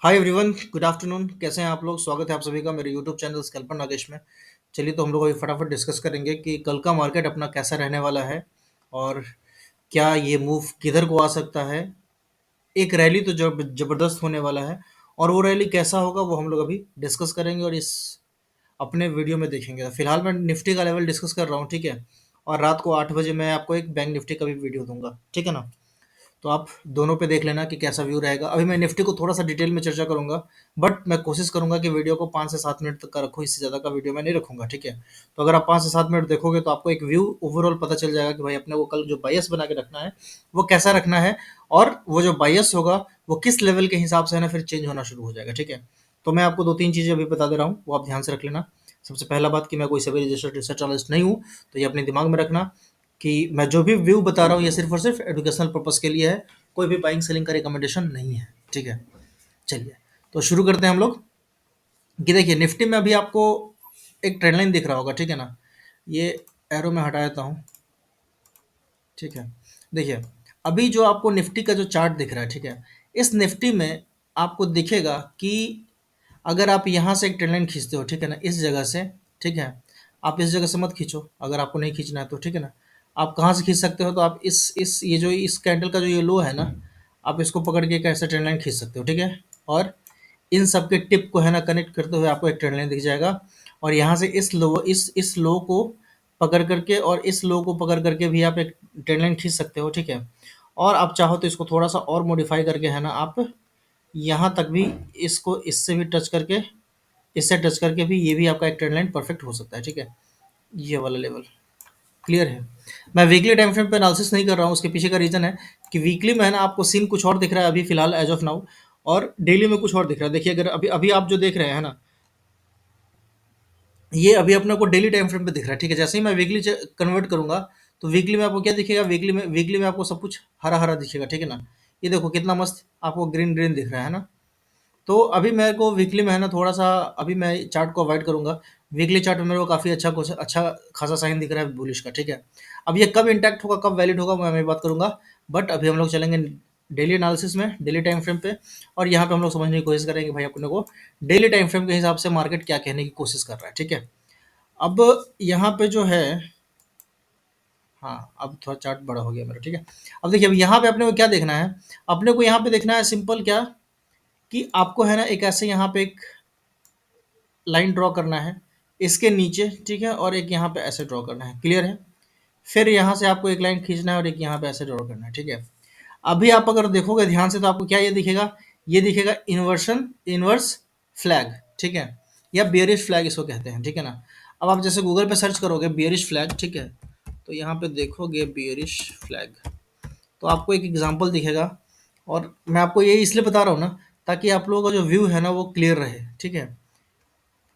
Hi everyone, good afternoon. कैसे हैं आप लोग? स्वागत है आप सभी का मेरे यूट्यूब चैनल स्कैल्पर नागेश में। चलिए, तो हम लोग अभी फटाफट डिस्कस करेंगे कि कल का मार्केट अपना कैसा रहने वाला है और क्या ये मूव किधर को आ सकता है। एक रैली तो जब जबरदस्त होने वाला है और वो रैली कैसा होगा वो हम लोग अभी डिस्कस करेंगे और इस अपने वीडियो में देखेंगे। फिलहाल मैं निफ्टी का लेवल डिस्कस कर रहा हूँ, ठीक है। और रात को 8 बजे मैं आपको एक बैंक निफ्टी का भी वीडियो दूंगा, ठीक है ना। तो आप दोनों पे देख लेना कि कैसा व्यू रहेगा। अभी मैं निफ्टी को थोड़ा सा डिटेल में चर्चा करूंगा, बट मैं कोशिश करूंगा कि वीडियो को 5 से 7 मिनट तक का रखूँ, इससे ज़्यादा का वीडियो मैं नहीं रखूंगा, ठीक है। तो अगर आप 5 से 7 मिनट देखोगे तो आपको एक व्यू ओवरऑल पता चल जाएगा कि भाई अपने को कल जो बायस बना के रखना है वो कैसा रखना है, और वो जो बायस होगा वो किस लेवल के हिसाब से है ना फिर चेंज होना शुरू हो जाएगा, ठीक है। तो मैं आपको 2-3 चीज़ें अभी बता दे रहा हूँ, वो आप ध्यान से रख लेना। सबसे पहला बात कि मैं कोई सभी रजिस्टर्ड रिसर्च एनालिस्ट नहीं हूँ, तो ये अपने दिमाग में रखना कि मैं जो भी व्यू बता रहा हूँ ये सिर्फ और सिर्फ एजुकेशनल पर्पस के लिए है। कोई भी बाइंग सेलिंग का रिकमेंडेशन नहीं है, ठीक है। चलिए, तो शुरू करते हैं हम लोग। कि देखिए, निफ्टी में अभी आपको एक ट्रेंड लाइन दिख रहा होगा, ठीक है ना। ये एरो में हटा देता हूँ, ठीक है। देखिए, अभी जो आपको निफ्टी का जो चार्ट दिख रहा है, ठीक है। इस निफ्टी में आपको दिखेगा कि अगर आप यहाँ से एक ट्रेंड लाइन खींचते हो, ठीक है ना, इस जगह से, ठीक है। आप इस जगह से मत खींचो, अगर आपको नहीं खींचना है तो, ठीक है ना। आप कहाँ से खींच सकते हो? तो आप इस ये जो इस कैंडल का जो ये लो है ना, आप इसको पकड़ के एक ऐसा ट्रेंड लाइन खींच सकते हो, ठीक है। और इन सब के टिप को है ना कनेक्ट करते हुए आपको एक ट्रेंड लाइन दिख जाएगा। और यहाँ से इस लो को पकड़ करके और इस लो को पकड़ करके भी आप एक ट्रेंड लाइन खींच सकते हो, ठीक है। और आप चाहो तो इसको थोड़ा सा और मॉडिफाई करके है ना आप यहाँ तक भी इसको इससे भी टच करके, इससे टच करके भी ये भी आपका एक ट्रेंड लाइन परफेक्ट हो सकता है, ठीक है। ये वाला लेवल क्लियर है। मैं वीकली टाइम फ्रेम पे एनालिसिस नहीं कर रहा हूँ, उसके पीछे का रीज़न है कि वीकली में है ना आपको सीन कुछ और दिख रहा है अभी फिलहाल एज ऑफ नाउ, और डेली में कुछ और दिख रहा है। देखिए, अगर अभी अभी आप जो देख रहे हैं ना, ये अभी अपने को डेली टाइम फ्रेम पे दिख रहा है, ठीक है। जैसे ही मैं वीकली कन्वर्ट करूंगा तो वीकली में आपको क्या दिखेगा? वीकली में आपको सब कुछ हरा हरा दिखेगा, ठीक है ना। ये देखो कितना मस्त आपको ग्रीन ग्रीन दिख रहा है ना। तो अभी मेरे को वीकली में है ना थोड़ा सा, अभी मैं चार्ट को अवॉइड करूंगा। वीकली चार्ट में मेरे को काफ़ी अच्छा खासा साइन दिख रहा है बुलिश का, ठीक है। अब ये कब इंटैक्ट होगा, कब वैलिड होगा, मैं बात करूंगा। बट अभी हम लोग चलेंगे डेली एनालिसिस में, डेली टाइम फ्रेम पे। और यहाँ पे हम लोग समझने की कोशिश करेंगे भाई अपने को डेली टाइम फ्रेम के हिसाब से मार्केट क्या कहने की कोशिश कर रहा है, ठीक है। अब यहाँ पे जो है, हाँ, अब थोड़ा चार्ट बड़ा हो गया मेरा, ठीक है। अब देखिए, अब यहाँ पे अपने को क्या देखना है? अपने को यहाँ पे देखना है सिंपल क्या, कि आपको है ना एक ऐसे यहाँ पे एक लाइन ड्रॉ करना है इसके नीचे, ठीक है। और एक यहाँ पे ऐसे ड्रॉ करना है, क्लियर है। फिर यहाँ से आपको एक लाइन खींचना है और एक यहाँ पे ऐसे ड्रॉ करना है, ठीक है। अभी आप अगर देखोगे ध्यान से तो आपको क्या ये दिखेगा इन्वर्सन इन्वर्स फ्लैग, ठीक है। या बियरिश फ्लैग इसको कहते हैं, ठीक है ना। अब आप जैसे गूगल पे सर्च करोगे बियरिश फ्लैग, ठीक है, तो यहाँ पे देखोगे बियरिश फ्लैग, तो आपको एक एग्जांपल दिखेगा। और मैं आपको ये इसलिए बता रहा हूँ ना, ताकि आप लोगों का जो व्यू है ना वो क्लियर रहे, ठीक है।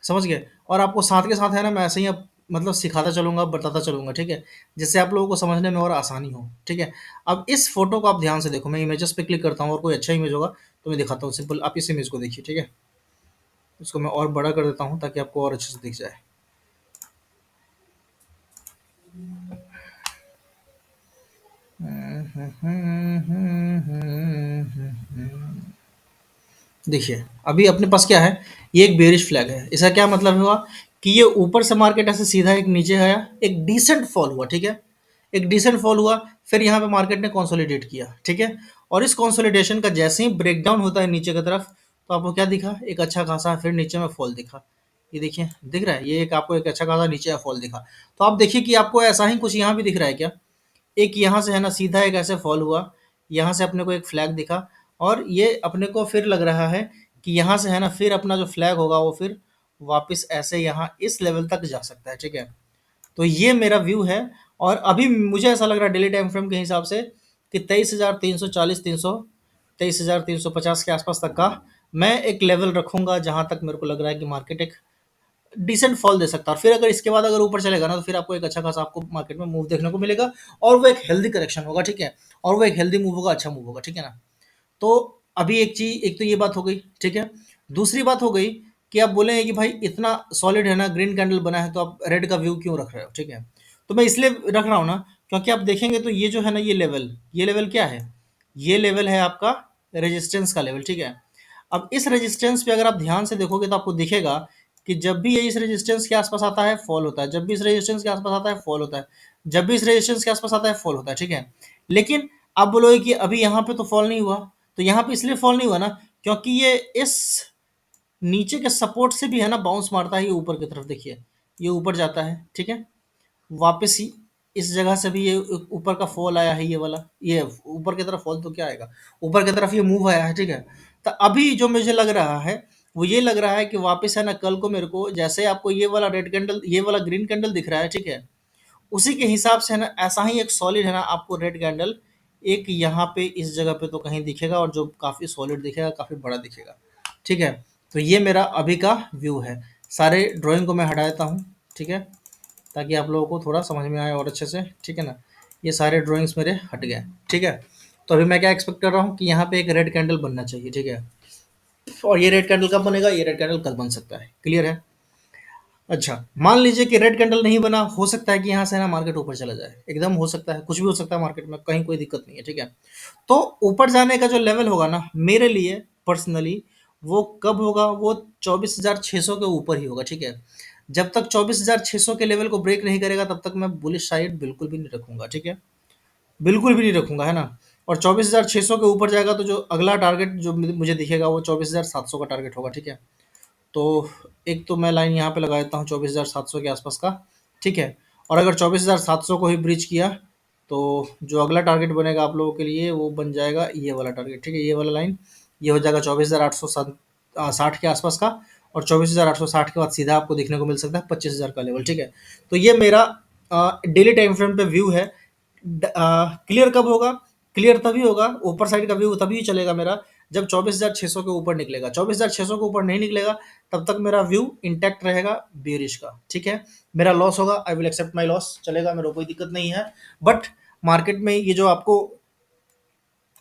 समझ गए? और आपको साथ के साथ है ना मैं ऐसे ही अब मतलब सिखाता चलूँगा, बताता चलूँगा, ठीक है? जिससे आप लोगों को समझने में और आसानी हो, ठीक है? अब इस फ़ोटो को आप ध्यान से देखो, मैं इमेजेस पे क्लिक करता हूँ और कोई अच्छा इमेज होगा तो मैं दिखाता हूँ। सिंपल आप इस इमेज को देखिए, ठीक है? इसको मैं और बड़ा कर देता हूँ ताकि आपको और अच्छे से दिख जाए। देखिए, अभी अपने पास क्या है, ये एक बेयरिश फ्लैग है। इसका क्या मतलब हुआ कि ये ऊपर से मार्केट ऐसे सीधा एक नीचे आया, एक डिसेंट फॉल हुआ, ठीक है। एक डिसेंट फॉल हुआ, फिर यहाँ पे मार्केट ने कंसोलिडेट किया, ठीक है। और इस कंसोलिडेशन का जैसे ही ब्रेकडाउन होता है नीचे की तरफ, तो आपको क्या दिखा? एक अच्छा खासा फिर नीचे में फॉल दिखा। ये देखिए, दिख रहा है, ये एक आपको एक अच्छा खासा नीचे फॉल दिखा। तो आप देखिए कि आपको ऐसा ही कुछ यहाँ भी दिख रहा है क्या? एक यहाँ से है ना सीधा एक ऐसे फॉल हुआ, यहाँ से अपने को एक फ्लैग दिखा, और ये अपने को फिर लग रहा है कि यहाँ से है ना फिर अपना जो फ्लैग होगा वो फिर वापस ऐसे यहाँ इस लेवल तक जा सकता है, ठीक है। तो ये मेरा व्यू है। और अभी मुझे ऐसा लग रहा है डेली टाइम फ्रेम के हिसाब से कि 23,340 23,350 के आसपास तक का मैं एक लेवल रखूंगा, जहां तक मेरे को लग रहा है कि मार्केट एक डिसेंट फॉल दे सकता है। और फिर अगर इसके बाद अगर ऊपर चलेगा ना तो फिर आपको एक अच्छा खासा आपको मार्केट में मूव देखने को मिलेगा, और वो एक हेल्दी करेक्शन होगा, ठीक है। और वो एक हेल्दी मूव होगा, अच्छा मूव होगा, ठीक है ना। तो अभी एक तो ये बात हो गई, ठीक है। दूसरी बात हो गई कि आप बोलेंगे कि भाई इतना सॉलिड है ना, ग्रीन कैंडल बना है, तो आप रेड का व्यू क्यों रख रहे हो, ठीक है। तो मैं इसलिए रख रहा हूँ ना, क्योंकि आप देखेंगे तो ये जो है ना ये लेवल क्या है? ये लेवल है आपका रेजिस्टेंस का लेवल, ठीक है। अब इस रेजिस्टेंस पे अगर आप ध्यान से देखोगे तो आपको दिखेगा कि जब भी ये इस रेजिस्टेंस के आसपास आता है फॉल होता है, जब भी इस रेजिस्टेंस के आसपास आता है फॉल होता है, जब भी इस रेजिस्टेंस के आसपास आता है फॉल होता है, ठीक है। लेकिन आप बोलोगे कि अभी यहाँ पे तो फॉल नहीं हुआ, तो यहाँ पे इसलिए फॉल नहीं हुआ ना, क्योंकि ये इस नीचे के सपोर्ट से भी है ना बाउंस मारता है ये ऊपर की तरफ, देखिए ये ऊपर जाता है, ठीक है। वापस ही इस जगह से भी ये ऊपर का फॉल आया है, ये वाला, ये ऊपर की तरफ फॉल तो क्या आएगा, ऊपर की तरफ ये मूव आया है, ठीक है। तो अभी जो मुझे लग रहा है वो ये लग रहा है कि वापस है ना कल को मेरे को जैसे आपको ये वाला रेड कैंडल, ये वाला ग्रीन कैंडल दिख रहा है, ठीक है, उसी के हिसाब से है ना ऐसा ही एक सॉलिड है ना आपको रेड कैंडल एक यहाँ पे इस जगह पे तो कहीं दिखेगा, और जो काफ़ी सॉलिड दिखेगा, काफ़ी बड़ा दिखेगा, ठीक है। तो ये मेरा अभी का व्यू है। सारे ड्राइंग को मैं हटा देता हूँ, ठीक है, ताकि आप लोगों को थोड़ा समझ में आए और अच्छे से, ठीक है ना। ये सारे ड्राइंग्स मेरे हट गए, ठीक है। तो अभी मैं क्या एक्सपेक्ट कर रहा हूँ कि यहाँ पे एक रेड कैंडल बनना चाहिए, ठीक है। और ये रेड कैंडल कब बनेगा, ये रेड कैंडल कल बन सकता है, क्लियर है। अच्छा, मान लीजिए कि रेड कैंडल नहीं बना, हो सकता है कि यहाँ से ना मार्केट ऊपर चला जाए, एकदम हो सकता है, कुछ भी हो सकता है मार्केट में, कहीं कोई दिक्कत नहीं है, ठीक है। तो ऊपर जाने का जो लेवल होगा ना मेरे लिए पर्सनली, वो कब होगा, वो 24,600 के ऊपर ही होगा, ठीक है। जब तक 24,600 के लेवल को ब्रेक नहीं करेगा तब तक मैं बुलिश साइड बिल्कुल भी नहीं रखूंगा, ठीक है, बिल्कुल भी नहीं रखूंगा, है ना। और 24,600 के ऊपर जाएगा तो जो अगला टारगेट जो मुझे दिखेगा वो 24,700 का टारगेट होगा, ठीक है। तो एक तो मैं लाइन यहाँ पे लगा देता हूँ 24,700 के आसपास का, ठीक है। और अगर 24,700 को ही ब्रीच किया तो जो अगला टारगेट बनेगा आप लोगों के लिए वो बन जाएगा ये वाला टारगेट, ठीक है, ये वाला लाइन, ये हो जाएगा 24,860 के आसपास का। और 24,860 के बाद सीधा आपको देखने को मिल सकता है 25,000 का लेवल, ठीक है। तो ये मेरा डेली टाइम फ्रेम पे व्यू है। क्लियर कब होगा, क्लियर तभी होगा, ऊपर साइड का व्यू तभी चलेगा मेरा जब 24,600 के ऊपर निकलेगा। 24,600 के ऊपर नहीं निकलेगा तब तक मेरा व्यू इंटैक्ट रहेगा बेरिश का, ठीक है। मेरा लॉस होगा, I will accept my loss, चलेगा, मेरा कोई दिक्कत नहीं है। बट मार्केट में ये जो आपको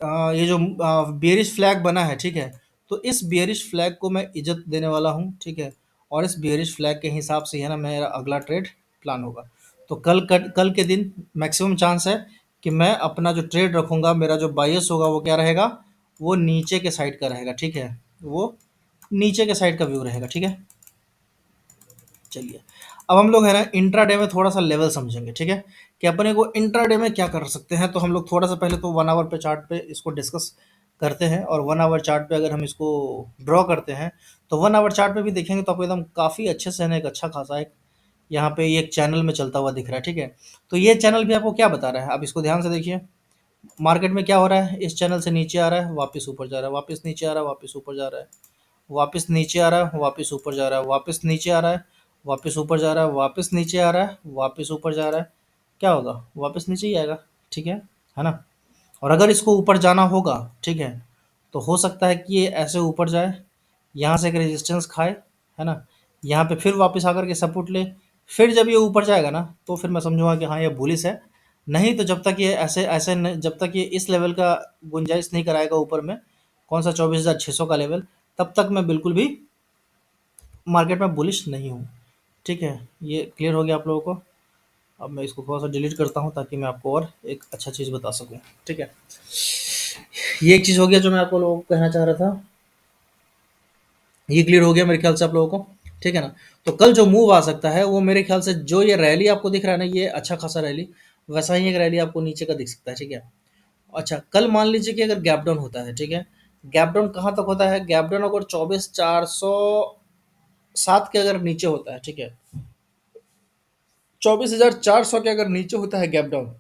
ये जो बेयरिश फ्लैग बना है, ठीक है, तो इस बेयरिश फ्लैग को मैं इज्जत देने वाला हूँ, ठीक है। और इस बेयरिश फ्लैग के हिसाब से है ना मेरा अगला ट्रेड प्लान होगा। तो कल के दिन मैक्सिमम चांस है कि मैं अपना जो ट्रेड रखूँगा, मेरा जो बायस होगा वो क्या रहेगा, वो नीचे के साइड का रहेगा, ठीक है, वो नीचे के साइड का व्यू रहेगा, ठीक है। चलिए, अब हम लोग है ना इंट्राडे में थोड़ा सा लेवल समझेंगे, ठीक है, कि अपने को इंट्राडे में क्या कर सकते हैं। तो हम लोग थोड़ा सा पहले तो 1 आवर पे चार्ट पे इसको डिस्कस करते हैं। और 1 आवर चार्ट पे अगर हम इसको ड्रॉ करते हैं तो 1 आवर चार्ट पे भी देखेंगे तो आपको एकदम काफ़ी अच्छे से है ना एक अच्छा खासा एक यहाँ पे ये एक चैनल में चलता हुआ दिख रहा है, ठीक है। तो ये चैनल भी आपको क्या बता रहा है, आप इसको ध्यान से देखिए। मार्केट में क्या हो रहा है, इस चैनल से नीचे आ रहा है, वापस ऊपर जा रहा है, वापस नीचे आ रहा है, वापस ऊपर जा रहा है, वापस नीचे आ रहा है, वापस ऊपर जा रहा है, वापस नीचे आ रहा है, वापस ऊपर जा रहा है, वापस नीचे आ रहा है, वापस ऊपर जा रहा है। क्या होगा, वापस नीचे ही आएगा, ठीक है ना। और अगर इसको ऊपर जाना होगा, ठीक है, तो हो सकता है कि ये ऐसे ऊपर जाए, यहाँ से एक रेजिस्टेंस खाए, है ना, यहाँ पे फिर वापस आकर के सपोर्ट ले, फिर जब ये ऊपर जाएगा ना तो फिर मैं समझूंगा कि हाँ ये बुलिस है। नहीं तो जब तक ये ऐसे ऐसे जब तक ये इस लेवल का गुंजाइश नहीं कराएगा ऊपर में, कौन सा 24,600 का लेवल, तब तक मैं बिल्कुल भी मार्केट में बुलिश नहीं हूँ, ठीक है। ये क्लियर हो गया आप लोगों को। अब मैं इसको थोड़ा सा डिलीट करता हूँ ताकि मैं आपको और एक अच्छा चीज़ बता सकूँ, ठीक है। ये एक चीज़ हो गया जो मैं आपको लोगों को कहना चाह रहा था। ये क्लियर हो गया मेरे ख्याल से आप लोगों को, ठीक है ना। तो कल जो मूव आ सकता है वो मेरे ख्याल से जो ये रैली आपको दिख रहा है ना, ये अच्छा खासा रैली, वैसा ही एक रैली आपको नीचे का दिख सकता है, ठीक है। अच्छा, कल मान लीजिए कि अगर गैप डाउन होता है, ठीक है, गैप डाउन कहाँ तक होता है, गैप डाउन अगर 24,407 के अगर नीचे होता है, ठीक है, 24,400 के अगर नीचे होता है गैप डाउन,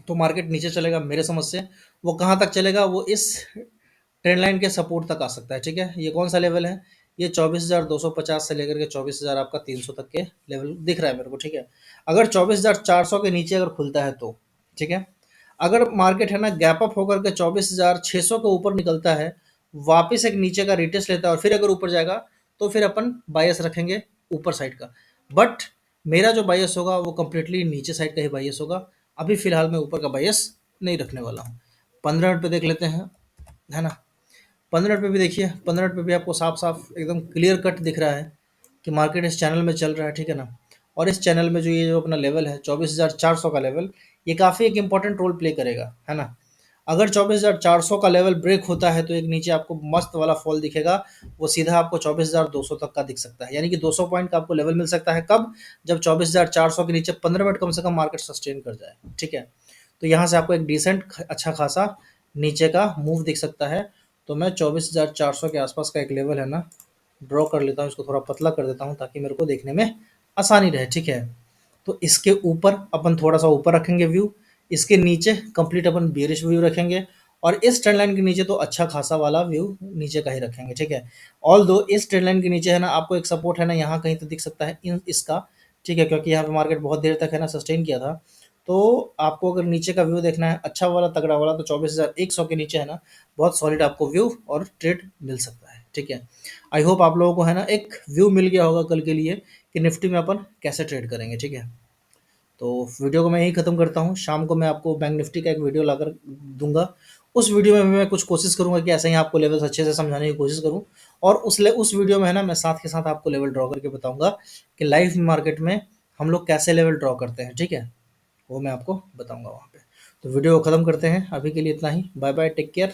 तो मार्केट नीचे चलेगा मेरे समझ से। वो कहाँ तक चलेगा, वो इस ट्रेंड लाइन के सपोर्ट तक आ सकता है, ठीक है। ये कौन सा लेवल है, ये 24,250 से लेकर के 24,000 आपका 300 तक के लेवल दिख रहा है मेरे को, ठीक है। अगर 24,400 के नीचे अगर खुलता है तो, ठीक है। अगर मार्केट है ना गैप अप होकर के 24,600 के ऊपर निकलता है, वापस एक नीचे का रिटेस्ट लेता है और फिर अगर ऊपर जाएगा तो फिर अपन बायस रखेंगे ऊपर साइड का। बट मेरा जो बायस होगा वो कम्प्लीटली नीचे साइड का ही बायस होगा। अभी फिलहाल मैं ऊपर का बायस नहीं रखने वाला हूँ। 15 मिनट पे देख लेते हैं, है ना। 15 मिनट पे भी देखिए, 15 मिनट पे भी आपको साफ साफ एकदम क्लियर कट दिख रहा है कि मार्केट इस चैनल में चल रहा है, ठीक है ना। और इस चैनल में जो ये जो अपना लेवल है 24,400 का लेवल, ये काफ़ी एक इम्पॉर्टेंट रोल प्ले करेगा, है ना। अगर 24,400 का लेवल ब्रेक होता है तो एक नीचे आपको मस्त वाला फॉल दिखेगा, वो सीधा आपको 24,200 तक का दिख सकता है, यानी कि 200 पॉइंट का आपको लेवल मिल सकता है। कब? जब 24,400 के नीचे 15 मिनट कम से कम मार्केट सस्टेन कर जाए, ठीक है। तो यहाँ से आपको एक डिसेंट अच्छा खासा नीचे का मूव दिख सकता है। तो मैं 24,400 के आसपास का एक लेवल है ना, ड्रॉ कर लेता हूँ, इसको थोड़ा पतला कर देता हूँ ताकि मेरे को देखने में आसानी रहे, ठीक है। तो इसके ऊपर अपन थोड़ा सा ऊपर रखेंगे व्यू, इसके नीचे कंप्लीट अपन बेरिश व्यू रखेंगे, और इस ट्रेंड लाइन के नीचे तो अच्छा खासा वाला व्यू नीचे का ही रखेंगे, ठीक है। ऑल दो इस ट्रेंड लाइन के नीचे है ना आपको एक सपोर्ट है ना यहाँ कहीं तो दिख सकता है इसका, ठीक है, क्योंकि यहाँ पे मार्केट बहुत देर तक है ना सस्टेन किया था। तो आपको अगर नीचे का व्यू देखना है अच्छा वाला तगड़ा वाला, तो 24,100 के नीचे है ना बहुत सॉलिड आपको व्यू और ट्रेड मिल सकता है, ठीक है। आई होप आप लोगों को है ना एक व्यू मिल गया होगा कल के लिए कि निफ्टी में अपन कैसे ट्रेड करेंगे, ठीक है। तो वीडियो को मैं यही खत्म करता हूँ। शाम को मैं आपको बैंक निफ्टी का एक वीडियो लाकर दूंगा। उस वीडियो में भी मैं कुछ कोशिश करूंगा कि ऐसे ही आपको लेवल्स अच्छे से समझाने की कोशिश करूं, और उस वीडियो में है ना मैं साथ के साथ आपको लेवल ड्रॉ करके बताऊंगा कि लाइव मार्केट में हम लोग कैसे लेवल ड्रॉ करते हैं, ठीक है। वो मैं आपको बताऊंगा वहाँ पे। तो वीडियो को खत्म करते हैं, अभी के लिए इतना ही। Bye bye, take care.